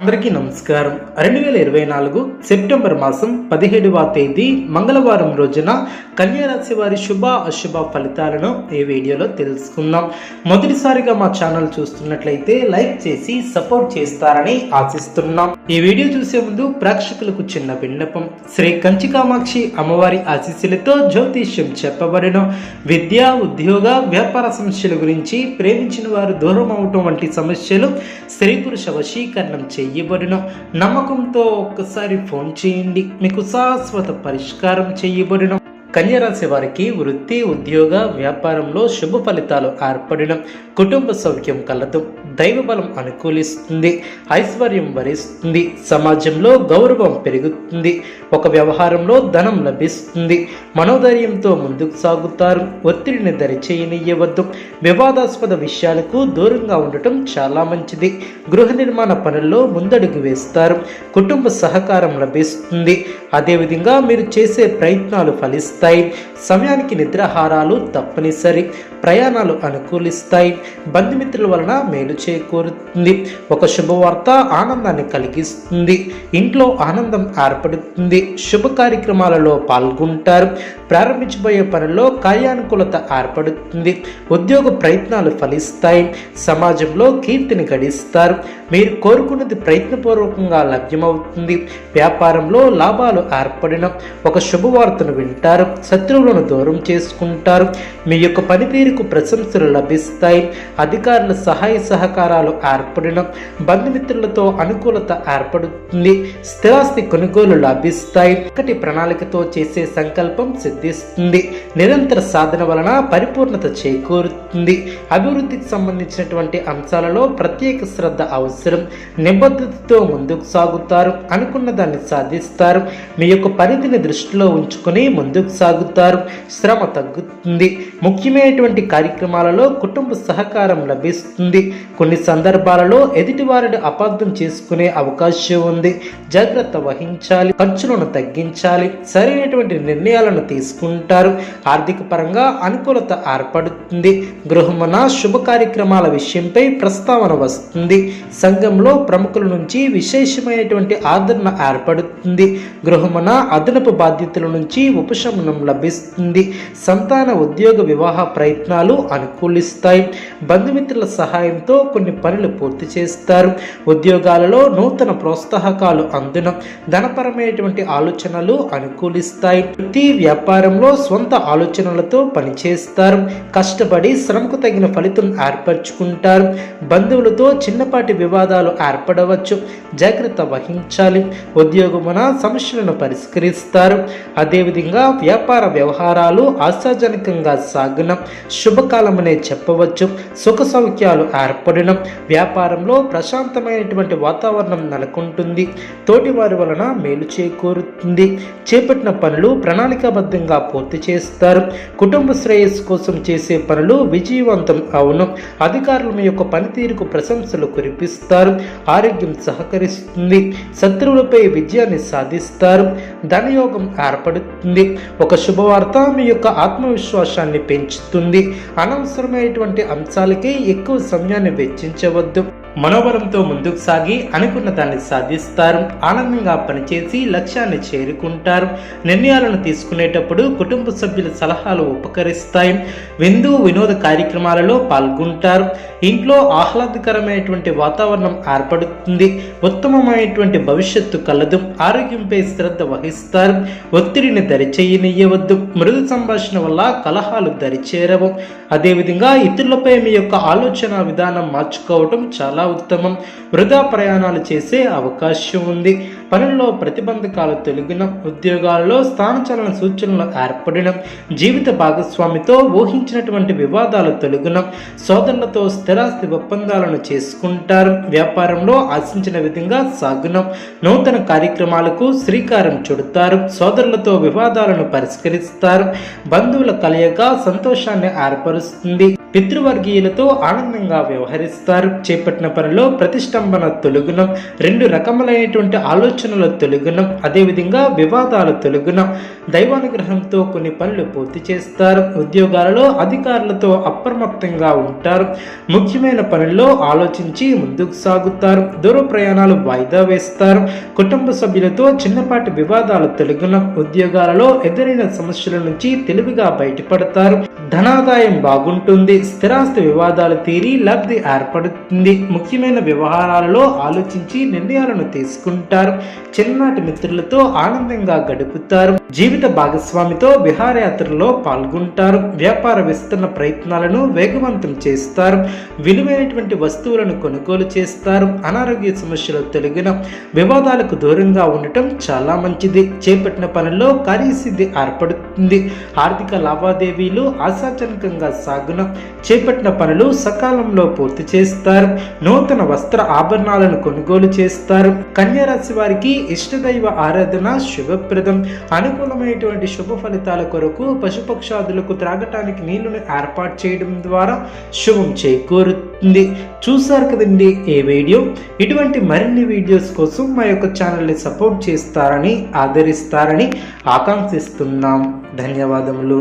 అందరికీ నమస్కారం. 2024 సెప్టెంబర్ మాసం 17వ తేదీ మంగళవారం రోజున కన్యా రాశి వారి శుభ అశుభ ఫలితాలను ఈ వీడియోలో తెలుసుకుందాం. మొదటిసారిగా మా ఛానల్ చూస్తున్నట్లయితే లైక్ చేసి సపోర్ట్ చేస్తారని ఆశిస్తున్నాం. ఈ వీడియో చూసే ముందు ప్రేక్షకులకు చిన్న విన్నపం. శ్రీ కంచి కామాక్షి అమ్మవారి ఆశీస్సులతో జ్యోతిష్యం చెప్పబడిన విద్య, ఉద్యోగ, వ్యాపార సమస్యల గురించి, ప్రేమించిన వారు దూరం అవటం వంటి సమస్యలు, స్త్రీ పురుష వశీకరణం చేయబడిన నమ్మకంతో ఒక్కసారి ఫోన్ చేయండి, మీకు శాశ్వత పరిష్కారం చేయబడిన. కన్యరాశి వారికి వృత్తి, ఉద్యోగ, వ్యాపారంలో శుభ ఫలితాలు ఏర్పడిన, కుటుంబ సౌఖ్యం కలదు, దైవబలం అనుకూలిస్తుంది, ఐశ్వర్యం వరిస్తుంది, సమాజంలో గౌరవం పెరుగుతుంది, ఒక వ్యవహారంలో ధనం లభిస్తుంది, మనోధైర్యంతో ముందుకు సాగుతారు, ఒత్తిడిని దరిచేయనియ్యవద్దు, వివాదాస్పద విషయాలకు దూరంగా ఉండటం చాలా మంచిది, గృహ నిర్మాణ పనుల్లో ముందడుగు వేస్తారు, కుటుంబ సహకారం లభిస్తుంది, అదేవిధంగా మీరు చేసే ప్రయత్నాలు ఫలిస్తాయి, సమయానికి నిద్రాహారాలు తప్పనిసరి, ప్రయాణాలు అనుకూలిస్తాయి, బంధుమిత్రుల వలన మేలు చేకూరుతుంది, ఒక శుభవార్త ఆనందాన్ని కలిగిస్తుంది, ఇంట్లో ఆనందం ఏర్పడుతుంది, శుభ కార్యక్రమాలలో పాల్గొంటారు, ప్రారంభించబోయే పనుల్లో కార్యానుకూలత ఏర్పడుతుంది, ఉద్యోగ ప్రయత్నాలు ఫలిస్తాయి, సమాజంలో కీర్తిని గడిస్తారు, మీరు కోరుకున్నది ప్రయత్నపూర్వకంగా లభ్యమవుతుంది, వ్యాపారంలో లాభాలు ఏర్పడిన, ఒక శుభవార్తను వింటారు, శత్రువులను దూరం చేసుకుంటారు, మీ యొక్క పనితీరుకు ప్రశంసలు లభిస్తాయి, అధికారుల సహాయ సహకారాలు ఏర్పడిన, బంధుమిత్రులతో అనుకూలత ఏర్పడుతుంది, స్థిరాస్తి కొనుగోలు లభిస్తాయి, ఒకటి ప్రణాళికతో చేసే సంకల్పం సిద్ధిస్తుంది, నిరంతర సాధన వలన పరిపూర్ణత చేకూరుతుంది, అభివృద్ధికి సంబంధించినటువంటి అంశాలలో ప్రత్యేక శ్రద్ధ అవసరం, నిబద్ధతతో ముందుకు సాగుతారు, అనుకున్న దాన్ని సాధిస్తారు, మీ యొక్క పరిధిని దృష్టిలో ఉంచుకొని ముందుకు సాగుతారు, శ్రమ తగ్గుతుంది, ముఖ్యమైనటువంటి కార్యక్రమాలలో కుటుంబ సహకారం లభిస్తుంది, కొన్ని సందర్భాలలో ఎదుటివారిని అపార్థం చేసుకునే అవకాశం ఉంది, జాగ్రత్త వహించాలి, ఖర్చులను తగ్గించాలి, సరైనటువంటి నిర్ణయాలను తీసుకుంటారు, ఆర్థిక పరంగా అనుకూలత ఏర్పడుతుంది, గృహమున శుభ కార్యక్రమాల విషయంపై ప్రస్తావన వస్తుంది, సంఘంలో ప్రముఖుల నుంచి విశేషమైనటువంటి ఆదరణ ఏర్పడుతుంది, గృహమున అదనపు బాధ్యతల నుంచి ఉపశమనం లభిస్తుంది, సంతాన, ఉద్యోగ, వివాహ ప్రయత్నాలు అనుకూలిస్తాయి, బంధుమిత్రుల సహాయంతో కొన్ని పనులు పూర్తి చేస్తారు, ఉద్యోగాలలో నూతన ప్రోత్సాహకాలు అందున, ధనపరమైనటువంటి ఆలోచనలు అనుకూలిస్తాయి, వృత్తి, వ్యాపారంలో స్వంత ఆలోచనలతో పనిచేస్తారు, కష్టపడి శ్రమకు తగిన ఫలితం ఏర్పరచుకుంటారు, బంధువులతో చిన్నపాటి వివాదాలు ఏర్పడవచ్చు, జాగ్రత్త వహించాలి, ఉద్యోగమున సమస్యలను పరిష్కరిస్తారు, అదేవిధంగా వ్యాపార వ్యవహారాలు ఆశాజనకంగా సాగున, శుభకాలమనే చెప్పవచ్చు, సుఖ సౌఖ్యాలు ఏర్పడిన, వ్యాపారంలో ప్రశాంతమైనటువంటి వాతావరణం నెలకొంటుంది, తోటివారి వలన మేలు చేకూరుతుంది, చేపట్టిన పనులు ప్రణాళికాబద్ధంగా పూర్తి చేస్తారు, కుటుంబ శ్రేయస్సు కోసం చేసే పనులు విజయవంతం అవును, అధికారులు మీ యొక్క పనితీరుకు ప్రశంసలు కురిపిస్తారు, ఆరోగ్యం సహకరిస్తుంది, శత్రువులపై విజయాన్ని సాధిస్తారు, ధనయోగం ఏర్పడుతుంది, ఒక శుభవార్త మీ యొక్క ఆత్మవిశ్వాసాన్ని పెంచుతుంది, అనవసరమైనటువంటి అంశాలకే ఎక్కువ సమయాన్ని వెచ్చించవద్దు, మనోబలంతో ముందుకు సాగి అనుకున్న దాన్ని సాధిస్తారు, ఆనందంగా పనిచేసి లక్ష్యాన్ని చేరుకుంటారు, నిర్ణయాలను తీసుకునేటప్పుడు కుటుంబ సభ్యుల సలహాలు ఉపకరిస్తాయి, విందు వినోద కార్యక్రమాలలో పాల్గొంటారు, ఇంట్లో ఆహ్లాదకరమైనటువంటి వాతావరణం ఏర్పడుతుంది, ఉత్తమమైనటువంటి భవిష్యత్తు కలదు, ఆరోగ్యంపై శ్రద్ధ వహిస్తారు, ఒత్తిడిని దరిచేయనియ్యవద్దు, మృదు సంభాషణ వల్ల కలహాలు దరిచేరవు, అదేవిధంగా ఇతరులపై మీ యొక్క ఆలోచన విధానం మార్చుకోవటం చాలా ఉత్తమం, వృధా ప్రయాణాలు చేసే అవకాశం ఉంది, పనుల్లో ప్రతిబంధకాలు తొలగిన, ఉద్యోగాలలో స్థానచలన సూచనలు ఏర్పడిన, జీవిత భాగస్వామితో ఊహించినటువంటి వివాదాలు తొలగిన, సోదరులతో స్థిరాస్తి ఒప్పందాలను చేసుకుంటారు, వ్యాపారంలో ఆశించిన విధంగా సాగున, నూతన కార్యక్రమాలకు శ్రీకారం చుడతారు, సోదరులతో వివాదాలను పరిష్కరిస్తారు, బంధువుల కలయిక సంతోషాన్ని ఏర్పరుస్తుంది, పితృవర్గీయులతో ఆనందంగా వ్యవహరిస్తారు, చేపట్టిన పనిలో ప్రతిష్టంభన తొలగున, రెండు రకములైనటువంటి ఆలోచన ఆలోచనలు తొలగున, అదేవిధంగా వివాదాలు తొలగున, దైవానుగ్రహంతో కొన్ని పనులు పూర్తి చేస్తారు. ఉద్యోగాలలో అధికారులతో అప్రమత్తంగా ఉంటారు. ముఖ్యమైన పనుల్లో ఆలోచించి ముందుకు సాగుతారు. దూర ప్రయాణాలు వాయిదా వేస్తారు. కుటుంబ సభ్యులతో చిన్నపాటి వివాదాలు తొలగున, ఉద్యోగాలలో ఎదురైన సమస్యల నుంచి తెలివిగా బయటపడతారు. ధనాదాయం బాగుంటుంది. స్థిరాస్తి వివాదాలు తీరి లబ్ధి ఏర్పడుతుంది. ముఖ్యమైన వ్యవహారాలలో ఆలోచించి నిర్ణయాలను తీసుకుంటారు. చిన్ననాటి మిత్రులతో ఆనందంగా గడుపుతారు. జీవిత భాగస్వామితో విహారయాత్రలో పాల్గొంటారు. వ్యాపార విస్తరణ ప్రయత్నాలను వేగవంతం చేస్తారు. విలువైనటువంటి వస్తువులను కొనుగోలు చేస్తారు. అనారోగ్య సమస్యలు తొలగిన, వివాదాలకు దూరంగా ఉండటం చాలా మంచిది. చేపట్టిన పనుల్లో కార్యసిద్ధి ఏర్పడుతుంది. ఆర్థిక లావాదేవీలు ఆశాజనకంగా సాగున, చేపట్టిన పనులు సకాలంలో పూర్తి చేస్తారు. నూతన వస్త్ర ఆభరణాలను కొనుగోలు చేస్తారు. కన్యా రాశి వారికి ఇష్టదైవ ఆరాధన శుభప్రదం. అనుకూలమైనటువంటి శుభ ఫలితాల కొరకు పశుపక్షాదులకు త్రాగటానికి నీళ్లను ఏర్పాటు చేయడం ద్వారా శుభం చేకూరుతుంది. చూసారు కదండి ఈ వీడియో. ఇటువంటి మరిన్ని వీడియోస్ కోసం మా యొక్క ఛానల్ని సపోర్ట్ చేస్తారని, ఆదరిస్తారని ఆకాంక్షిస్తున్నాం. ధన్యవాదములు.